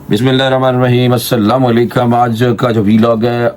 بسم اللہ الرحمن الرحیم، السلام علیکم۔ آج کا جو ویلاگ ہے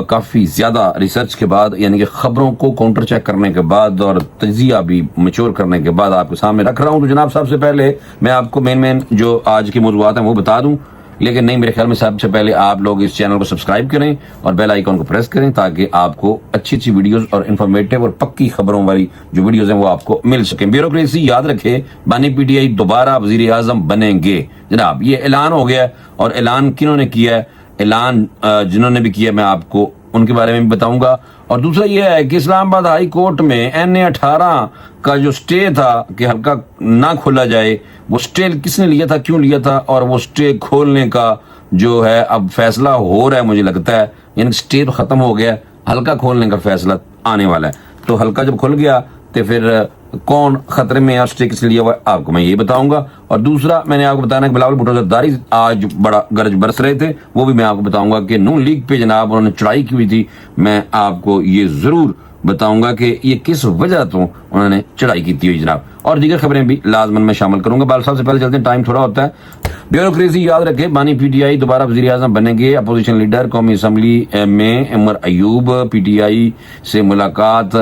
کافی زیادہ ریسرچ کے بعد، یعنی کہ خبروں کو کاؤنٹر چیک کرنے کے بعد اور تجزیہ بھی میچور کرنے کے بعد آپ کے سامنے رکھ رہا ہوں۔ تو جناب سب سے پہلے میں آپ کو مین جو آج کی موضوعات ہیں وہ بتا دوں، لیکن نہیں، میرے خیال میں سب سے پہلے آپ لوگ اس چینل کو سبسکرائب کریں اور بیل آئیکن کو پریس کریں تاکہ آپ کو اچھی اچھی ویڈیوز اور انفارمیٹیو اور پکی خبروں والی جو ویڈیوز ہیں وہ آپ کو مل سکیں۔ بیوروکریسی یاد رکھے، بانی پی ٹی آئی دوبارہ وزیر اعظم بنیں گے۔ جناب یہ اعلان ہو گیا ہے، اور اعلان کنہوں نے کیا ہے؟ اعلان جنہوں نے بھی کیا میں آپ کو ان کے بارے میں بھی بتاؤں گا۔ اور دوسرا یہ ہے کہ اسلام آباد ہائی کورٹ میں NA-18 کا جو سٹے تھا کہ حلقہ نہ کھولا جائے، وہ سٹے کس نے لیا تھا، کیوں لیا تھا، اور وہ سٹے کھولنے کا جو ہے اب فیصلہ ہو رہا ہے مجھے لگتا ہے، یعنی سٹے تو ختم ہو گیا، حلقہ کھولنے کا فیصلہ آنے والا ہے۔ تو حلقہ جب کھل گیا تو پھر کون خطرے میں ہے، سٹے کس لیا ہوا ہے، آپ کو میں یہ بتاؤں گا۔ اور دوسرا میں نے آپ کو بتانا ہے کہ بلاول بھٹو زرداری آج بڑا گرج برس رہے تھے، وہ بھی میں آپ کو بتاؤں گا کہ نون لیگ پہ جناب انہوں نے چڑھائی کی ہوئی تھی۔ میں آپ کو یہ ضرور بتاؤں گا کہ یہ کس وجہ تو انہوں نے چڑھائی کی ہوئی جناب، اور دیگر خبریں بھی لازمن میں شامل کروں گا۔ بال صاحب سے پہلے چلتے ہیں، ٹائم تھوڑا ہوتا ہے۔ بیوروکریسی یاد رکھے، بانی پی ٹی آئی دوبارہ وزیر اعظم بنیں گے۔ اپوزیشن لیڈر قومی اسمبلی میں Omar Ayub P T I سے ملاقات،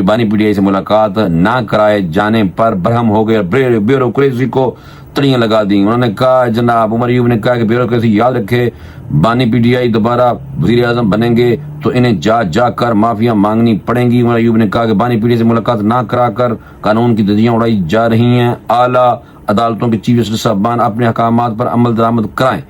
بانی پی ٹی آئی سے ملاقات نہ کرائے جانے پر برہم ہو گئے، بیوروکریسی کو تڑیاں لگا دی۔ انہوں نے کہا، جناب عمر ایوب نے کہا کہ بیوروکریسی یاد رکھے، بانی پی ٹی آئی دوبارہ وزیر اعظم بنیں گے تو انہیں جا کر معافیاں مانگنی پڑیں گی۔ عمر ایوب نے کہا کہ بانی پی ٹی آئی سے ملاقات نہ کرا کر قانون کی دھجیاں اڑائی جا رہی ہیں، اعلیٰ عدالتوں کے چیف جسٹس صاحبان اپنے احکامات پر عمل درآمد کرائیں۔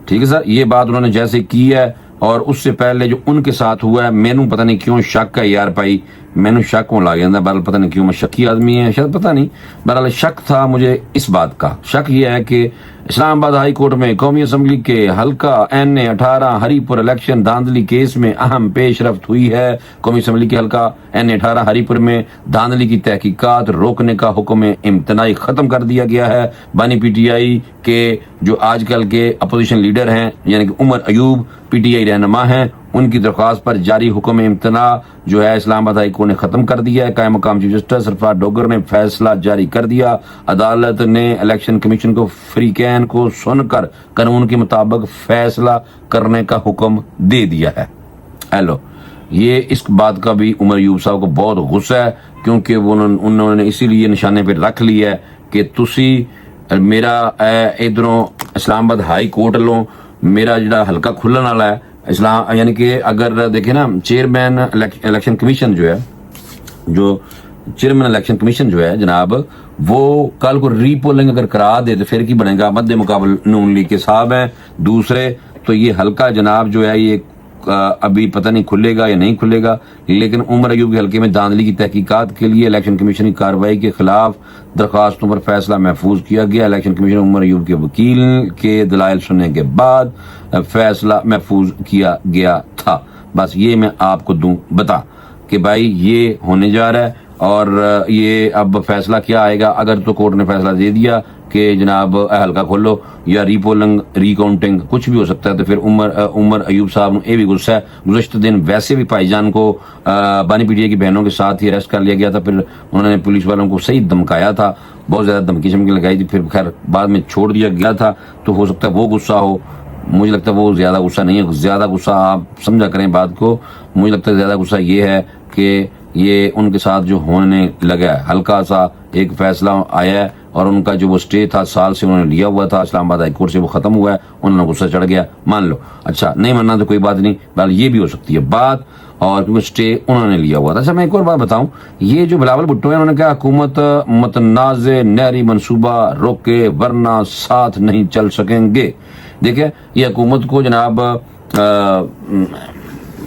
ٹھیک ہے سر، یہ بات انہوں نے جیسے کی ہے، اور اس سے پہلے جو ان کے ساتھ ہوا ہے، مینوں پتہ نہیں کیوں شک ہے یار بھائی، مینوں شک ہونے لگ جاتا، بہرحال پتہ نہیں کیوں، میں شکی آدمی ہے شاید، پتہ نہیں، بہرحال شک تھا مجھے اس بات کا۔ شک یہ ہے کہ اسلام آباد ہائی کورٹ میں قومی اسمبلی کے حلقہ NA-18 ہری پور الیکشن دھاندلی کیس میں اہم پیش رفت ہوئی ہے۔ قومی اسمبلی کے حلقہ NA-18 ہری پور میں دھاندلی کی تحقیقات روکنے کا حکم امتناعی ختم کر دیا گیا ہے۔ بانی پی ٹی آئی کے جو آج کل کے اپوزیشن لیڈر ہیں، یعنی کہ Omar Ayub P T I رہنما ہیں، ان کی درخواست پر جاری حکم امتناع جو ہے اسلام آباد ہائی کورٹ نے ختم کر دیا ہے۔ قائم مقام چیف جسٹس سرفراز ڈوگر نے فیصلہ جاری کر دیا۔ عدالت نے الیکشن کمیشن کو فریقین کو سن کر قانون کے مطابق فیصلہ کرنے کا حکم دے دیا ہے۔ ہیلو، یہ اس بات کا بھی عمر ایوب صاحب کو بہت غصہ ہے، کیونکہ انہوں نے اسی لیے نشانے پہ رکھ لیا ہے کہ تسی میرا ادھروں اسلام آباد ہائی کورٹ لوں میرا جڑا حلقہ کھلن والا ہے اسلام، یعنی کہ اگر دیکھیں نا، چیئرمین الیکشن کمیشن جو ہے، جو چیئرمین الیکشن کمیشن جو ہے جناب، وہ کل کو ری پولنگ اگر کرا دے تو پھر کی بنے گا؟ مد مقابل نون لیگ کے صاحب ہیں دوسرے، تو یہ حلقہ جناب جو ہے یہ ابھی پتہ نہیں کھلے گا یا نہیں کھلے گا۔ لیکن عمر ایوب کے حلقے میں دھاندلی کی تحقیقات کے لیے الیکشن کمیشن کی کارروائی کے خلاف درخواستوں پر فیصلہ محفوظ کیا گیا۔ الیکشن کمیشن عمر ایوب کے وکیل کے دلائل سننے کے بعد فیصلہ محفوظ کیا گیا تھا۔ بس یہ میں آپ کو دوں بتا کہ بھائی یہ ہونے جا رہا ہے، اور یہ اب فیصلہ کیا آئے گا؟ اگر تو کورٹ نے فیصلہ دے دیا کہ جناب حلقہ کھولو یا ری پولنگ ری کاؤنٹنگ کچھ بھی ہو سکتا ہے، تو پھر عمر ایوب صاحب نے یہ بھی غصہ ہے۔ گزشتہ دن ویسے بھی بھائی جان کو بانی پی ٹی آئی کی بہنوں کے ساتھ ہی اریسٹ کر لیا گیا تھا، پھر انہوں نے پولیس والوں کو صحیح دھمکایا تھا، بہت زیادہ دھمکی شمکی لگائی تھی، پھر خیر بعد میں چھوڑ دیا گیا تھا۔ تو ہو سکتا ہے وہ غصہ ہو، مجھے لگتا ہے وہ زیادہ غصہ نہیں ہے، زیادہ غصہ آپ سمجھا کریں بات کو، مجھے لگتا ہے زیادہ غصہ یہ ہے کہ یہ ان کے ساتھ جو ہونے لگا ہے، ہلکا سا ایک فیصلہ آیا ہے، اور ان کا جو وہ سٹے تھا سال سے انہوں نے لیا ہوا تھا اسلام آباد ہائی کورٹ سے، وہ ختم ہوا ہے، انہوں نے غصہ چڑھ گیا، مان لو۔ اچھا نہیں ماننا تو کوئی بات نہیں، بہرحال یہ بھی ہو سکتی ہے بات، اور کیونکہ سٹے انہوں نے لیا ہوا تھا۔ اچھا میں ایک اور بات بتاؤں، یہ جو بلاول بھٹو ہے، انہوں نے کہا حکومت متنازع نہری منصوبہ روکے ورنہ ساتھ نہیں چل سکیں گے۔ دیکھیں یہ حکومت کو جناب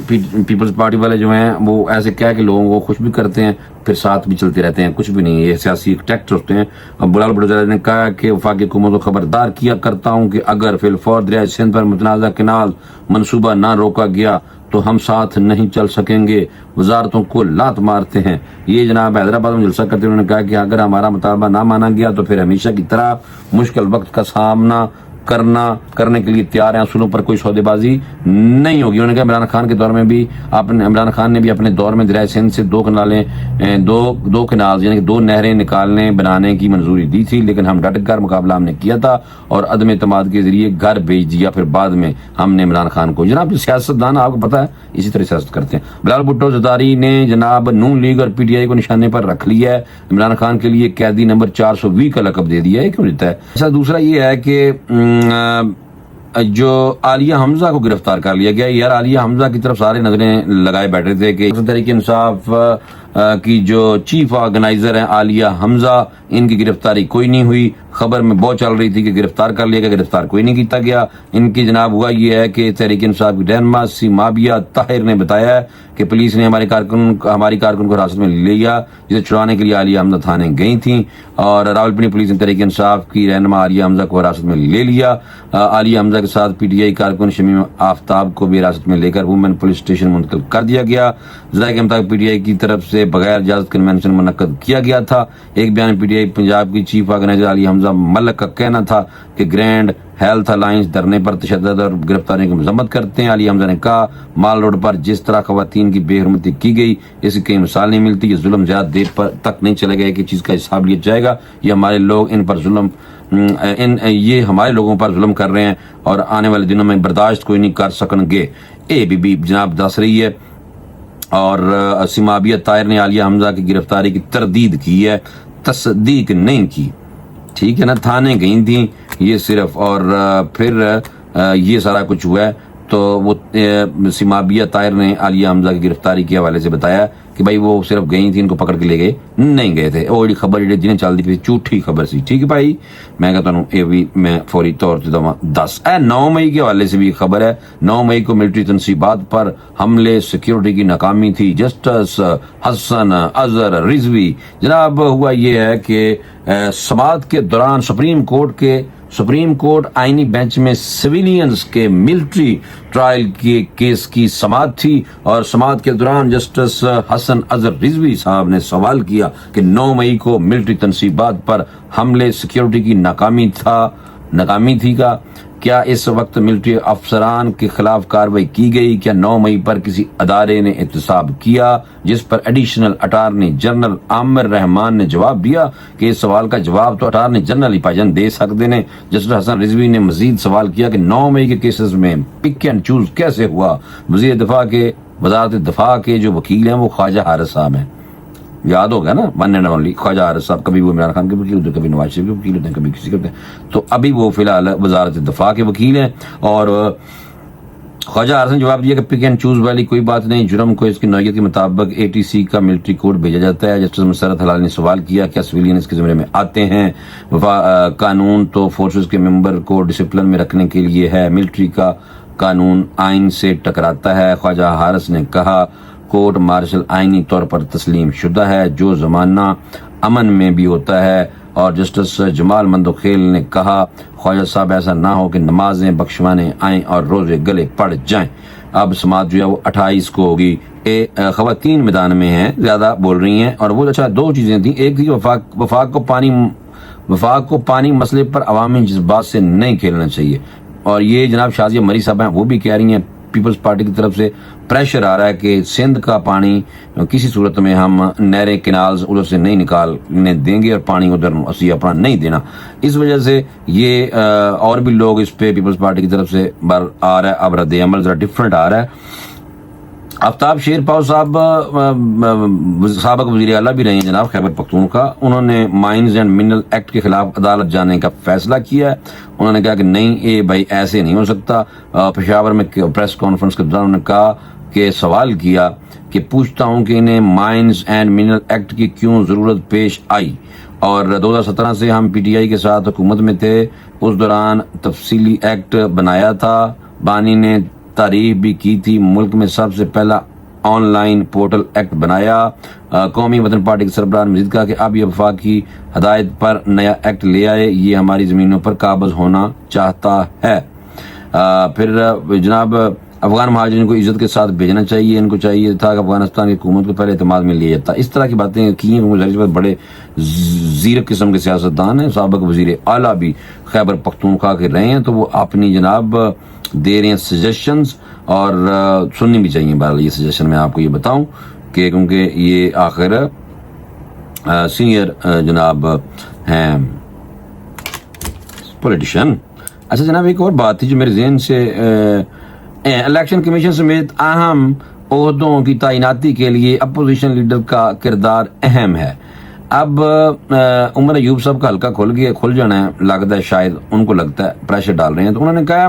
پیپلز پارٹی والے جو ہیں وہ ایسے کہہ کے لوگوں کو خوش بھی کرتے ہیں، پھر ساتھ بھی چلتے رہتے ہیں، کچھ بھی نہیں، یہ سیاسی ٹیکٹس ہوتے ہیں۔ اب بلاول بھٹو نے کہا کہ وفاقی حکومت کو خبردار کیا کرتا ہوں کہ اگر فی الفور دریائے سندھ پر متنازع کینال منصوبہ نہ روکا گیا تو ہم ساتھ نہیں چل سکیں گے، وزارتوں کو لات مارتے ہیں۔ یہ جناب حیدرآباد میں جلسہ کرتے ہوئے انہوں نے کہا کہ اگر ہمارا مطالبہ نہ مانا گیا تو پھر ہمیشہ کی طرح مشکل وقت کا سامنا کرنے کے لیے تیار ہیں، اصولوں پر کوئی سودے بازی نہیں ہوگی. انہوں نے کہا عمران خان کے دور میں بھی عمران خان نے بھی اپنے دور میں دریائے سندھ سے دو کنال یعنی کہ 2 نہریں بنانے کی منظوری دی تھی، لیکن ہم ڈٹ کر مقابلہ ہم نے کیا تھا اور عدم اعتماد کے ذریعے گھر بھیج دیا. پھر بعد میں ہم نے عمران خان کو، جناب سیاستدان آپ کو پتا ہے اسی طرح سیاست کرتے ہیں. بلال بھٹو زرداری نے جناب نون لیگ اور پی ٹی آئی کو نشانے پر رکھ لیا ہے. عمران خان کے لیے قیدی نمبر 420 کا لقب دے دیا ہے. کیوں دیتا ہے؟ اچھا، دوسرا یہ ہے کہ جو عالیہ حمزہ کو گرفتار کر لیا گیا. یار عالیہ حمزہ کی طرف سارے نظریں لگائے بیٹھے تھے کہ تحریک انصاف کی جو چیف آرگنائزر ہیں عالیہ حمزہ، ان کی گرفتاری کوئی نہیں ہوئی. خبر میں بہت چل رہی تھی کہ گرفتار کر لیا گیا، گرفتار کوئی نہیں کیتا گیا. ان کی جناب ہوا یہ ہے کہ تحریک انصاف کی رہنما سیمابیہ طاہر نے بتایا ہے کہ پولیس نے ہماری کارکن کو حراست میں لے لیا، جسے چھڑانے کے لیے عالیہ حمزہ تھانے گئی تھیں، اور راولپنڈی پولیس نے تحریک انصاف کی رہنما عالیہ حمزہ کو حراست میں لے لیا. عالیہ حمزہ کے ساتھ پی ٹی آئی کارکن شمیم آفتاب کو بھی حراست میں لے کر وومن پولیس اسٹیشن منتقل کر دیا گیا. ذرائع کے مطابق پی ٹی آئی کی طرف سے بغیر اجازت کنونشن منعقد کیا گیا تھا. ایک بیان میں پی ٹی آئی پنجاب کی چیف آرگنائزر عالیہ حمزہ ملک کا کہنا تھا کہ گرینڈ ہیلتھ الائنس دھرنے پر تشدد اور گرفتاری کی مذمت کرتے ہیں. عالیہ حمزہ نے کہا مال روڈ پر جس طرح خواتین کی بے حرمتی کی گئی اس کی کئی مثال نہیں ملتی. یہ ظلم زیادہ دیر تک نہیں چلے گا کہ چیز کا حساب لیا جائے گا. یہ ہمارے لوگ یہ ہمارے لوگوں پر ظلم کر رہے ہیں اور آنے والے دنوں میں برداشت کوئی نہیں کر سکیں گے. اے بی بی جناب دس رہی ہے. اور سیمابیہ طاہر نے عالیہ حمزہ کی گرفتاری کی تردید کی ہے، تصدیق نہیں کی. ٹھیک ہے نا، تھانے گئی تھیں یہ صرف، اور پھر یہ سارا کچھ ہوا ہے. تو وہ سیمابیہ طاہر نے عالیہ حمزہ کی گرفتاری کے حوالے سے بتایا کہ بھائی وہ صرف گئی تھی، ان کو پکڑ کے لے گئے نہیں گئے تھے. اور یہ خبر جنہیں چل دی جھوٹھی خبر سی. ٹھیک ہے بھائی، میں کہتا ہوں یہ بھی میں فوری طور سے 9 مئی کے حوالے سے بھی خبر ہے. 9 مئی کو ملٹری تنصیبات پر حملے، سیکیورٹی کی ناکامی تھی. جسٹس حسن اظہر رضوی، جناب ہوا یہ ہے کہ سماعت کے دوران سپریم کورٹ آئینی بینچ میں سویلینز کے ملٹری ٹرائل کے کیس کی سماعت تھی، اور سماعت کے دوران جسٹس حسن اظہر رضوی صاحب نے سوال کیا کہ 9 مئی کو ملٹری تنصیبات پر حملے، سیکیورٹی کی ناکامی تھی کیا اس وقت ملٹری افسران کے خلاف کارروائی کی گئی؟ کیا 9 مئی پر کسی ادارے نے احتساب کیا؟ جس پر ایڈیشنل اٹارنی جنرل عامر رحمان نے جواب دیا کہ اس سوال کا جواب تو اٹارنی جنرل ہی پاجن دے سکتے ہیں. جسٹس حسن رضوی نے مزید سوال کیا کہ 9 مئی کے کیسز میں پک اینڈ چوز کیسے ہوا؟ وزارت دفاع کے جو وکیل ہیں وہ خواجہ حارث صاحب ہیں. یاد ہوگا نا، ون اینڈ اونلی خواجہ حارث صاحب. کبھی وہ عمران خان کے وکیل ہوتے ہیں، کبھی نواز شریف کے وکیل ہوتے ہیں، کبھی کسی کے ہوتے ہیں. تو ابھی وہ فی الحال وزارت دفاع کے وکیل ہیں. اور خواجہ حارث نے جواب دیا کہ پک اینڈ چوز والی کوئی بات نہیں، جرم کو اس کی نوعیت کے مطابق اے ٹی سی کا ملٹری کوڈ بھیجا جاتا ہے. جسٹس مسرت حلال نے سوال کیا کیا سویلین اس کے زمرے میں آتے ہیں؟ قانون تو فورسز کے ممبر کو ڈسپلن میں رکھنے کے لیے ہے، ملٹری کا قانون آئین سے ٹکراتا ہے. خواجہ حارث نے کہا کورٹ مارشل آئینی طور پر تسلیم شدہ ہے، جو زمانہ امن میں بھی ہوتا ہے. اور جسٹس جمال مندوخیل نے کہا خواجہ صاحب ایسا نہ ہو کہ نمازیں بخشوانے آئیں اور روزے گلے پڑ جائیں. اب سماعت جو ہے وہ 28 کو ہوگی. خواتین میدان میں ہیں، زیادہ بول رہی ہیں. اور وہ اچھا 2 چیزیں تھیں. ایک تھی وفاق کو پانی مسئلے پر عوامی جذبات سے نہیں کھیلنا چاہیے. اور یہ جناب شازیہ مری صاحب ہیں، وہ بھی کہہ رہی ہیں پیپلز پارٹی کی طرف سے پریشر آ رہا ہے کہ سندھ کا پانی کسی صورت میں ہم نہریں کنالز ادھر سے نہیں نکالنے دیں گے اور پانی ادھر اسی اپنا نہیں دینا. اس وجہ سے یہ اور بھی لوگ اس پہ پیپلز پارٹی کی طرف سے آ رہا ہے. اب رد عمل ذرا ڈفرنٹ آ رہا ہے. آفتاب شیر پاؤ صاحب سابق وزیر اعلیٰ بھی رہے ہیں جناب خیبر پختونخوا. انہوں نے مائنز اینڈ منرل ایکٹ کے خلاف عدالت جانے کا فیصلہ کیا ہے. انہوں نے کہا کہ نہیں، یہ بھائی ایسے نہیں ہو سکتا. پشاور میں پریس کانفرنس کے دوران انہوں نے کہا کہ سوال کیا کہ پوچھتا ہوں کہ انہیں مائنز اینڈ منرل ایکٹ کی کیوں ضرورت پیش آئی. اور 2017 سے ہم پی ٹی آئی کے ساتھ حکومت میں تھے، اس دوران تفصیلی ایکٹ بنایا تھا. بانی نے تعریف بھی کی تھی، ملک میں سب سے پہلا آن لائن پورٹل ایکٹ بنایا. قومی وطن پارٹی کے سربراہ نے مزید کہا کہ اب یہ وفاقی ہدایت پر نیا ایکٹ لے آئے، یہ ہماری زمینوں پر قابض ہونا چاہتا ہے. پھر جناب افغان مہاجرین کو عزت کے ساتھ بھیجنا چاہیے، ان کو چاہیے تھا کہ افغانستان کی حکومت کو پہلے اعتماد میں لیا جاتا. اس طرح کی باتیں کی ہیں. ظاہر بڑے زیرک قسم کے سیاستدان ہیں. سابق وزیر اعلیٰ بھی خیبر پختونخوا کے رہے ہیں، تو وہ اپنی جناب دے رہے ہیں سجیشنز، اور سننی بھی چاہیے. بہرحال یہ سجیشن میں آپ کو یہ بتاؤں کہ کیونکہ یہ آخر سینئر جناب ہیں پولیٹیشین. اچھا جناب، ایک اور بات تھی جو میرے ذہن سے، الیکشن کمیشن سمیت اہم عہدوں کی تعیناتی کے لیے اپوزیشن لیڈر کا کردار اہم ہے. اب عمر ایوب صاحب کا حلقہ کھل جانا ہے، لگتا ہے شاید ان کو لگتا ہے پریشر ڈال رہے ہیں، تو انہوں نے کہا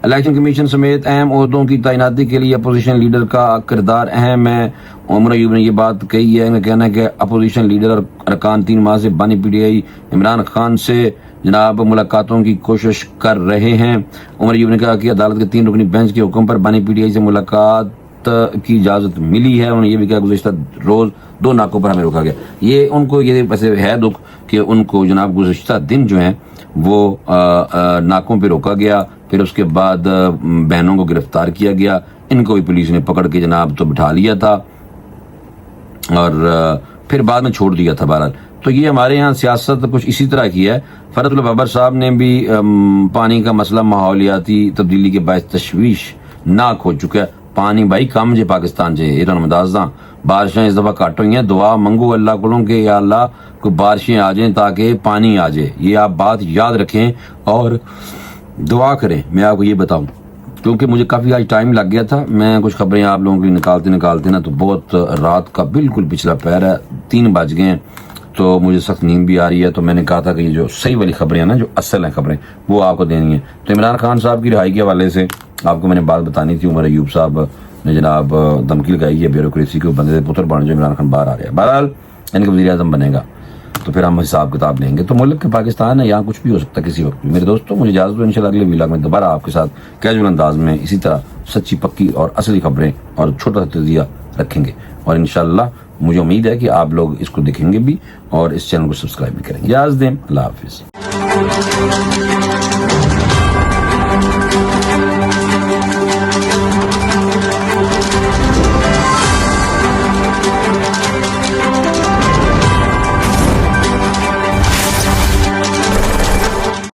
الیکشن کمیشن سمیت اہم عہدوں کی تعیناتی کے لیے اپوزیشن لیڈر کا کردار اہم ہے. عمر ایوب نے یہ بات کہی ہے. ان کا کہنا ہے کہ اپوزیشن لیڈر اور ارکان 3 ماہ سے بانی P T I Imran Khan سے جناب ملاقاتوں کی کوشش کر رہے ہیں. عمر ایوب نے کہا کہ عدالت کے 3 رکنی بینچ کے حکم پر بانی پی ٹی آئی سے ملاقات کی اجازت ملی ہے. انہوں نے یہ بھی کہا گزشتہ روز 2 ناکوں پر ہمیں روکا گیا. یہ ان کو یہ ویسے ہے دکھ کہ ان کو جناب گزشتہ دن جو ہیں وہ ناکوں پہ روکا گیا، پھر اس کے بعد بہنوں کو گرفتار کیا گیا. ان کو بھی پولیس نے پکڑ کے جناب تو بٹھا لیا تھا اور پھر بعد میں چھوڑ دیا تھا. بہرحال تو یہ ہمارے یہاں سیاست کچھ اسی طرح کی ہے. فرحت اللہ بابر صاحب نے بھی پانی کا مسئلہ ماحولیاتی تبدیلی کے باعث تشویش ناک ہو چکا ہے. پانی بھائی کم جے پاکستان جے ایران مدازداں بارشیں اس دفعہ کٹ ہوئی ہیں. دعا منگو اللہ کو کہ یا اللہ کو بارشیں آ جائیں تاکہ پانی آ جائے. یہ آپ بات یاد رکھیں اور دعا کریں. میں آپ کو یہ بتاؤں کیونکہ مجھے کافی آج ٹائم لگ گیا تھا. میں کچھ خبریں آپ لوگوں کے لیے نکالتے نا تو بہت رات کا بالکل پچھلا پہر ہے، 3 بج گئے ہیں، تو مجھے سخت نیند بھی آ رہی ہے. تو میں نے کہا تھا کہ یہ جو صحیح والی خبریں ہیں نا، جو اصل ہیں خبریں، وہ آپ کو دینی ہیں. تو عمران خان صاحب کی رہائی کے حوالے سے آپ کو میں نے بات بتانی تھی. عمر ایوب صاحب نے جناب دھمکی لگائی ہے بیوروکریسی کے بندے پتر بن جو عمران خان باہر آ رہا ہے. بہرحال ان کا وزیر اعظم بنے گا تو پھر ہم حساب کتاب لیں گے. تو ملک کے پاکستان ہے، یہاں کچھ بھی ہو سکتا ہے کسی وقت. میرے دوستوں مجھے اجازت دو، انشاءاللہ اگلے ویلاگ میں دوبارہ آپ کے ساتھ کیجول انداز میں اسی طرح سچی پکی اور اصلی خبریں اور چھوٹا سا تجزیہ رکھیں گے. اور انشاءاللہ مجھے امید ہے کہ آپ لوگ اس کو دیکھیں گے بھی اور اس چینل کو سبسکرائب بھی کریں گے. اجازت دیں. اللہ حافظ.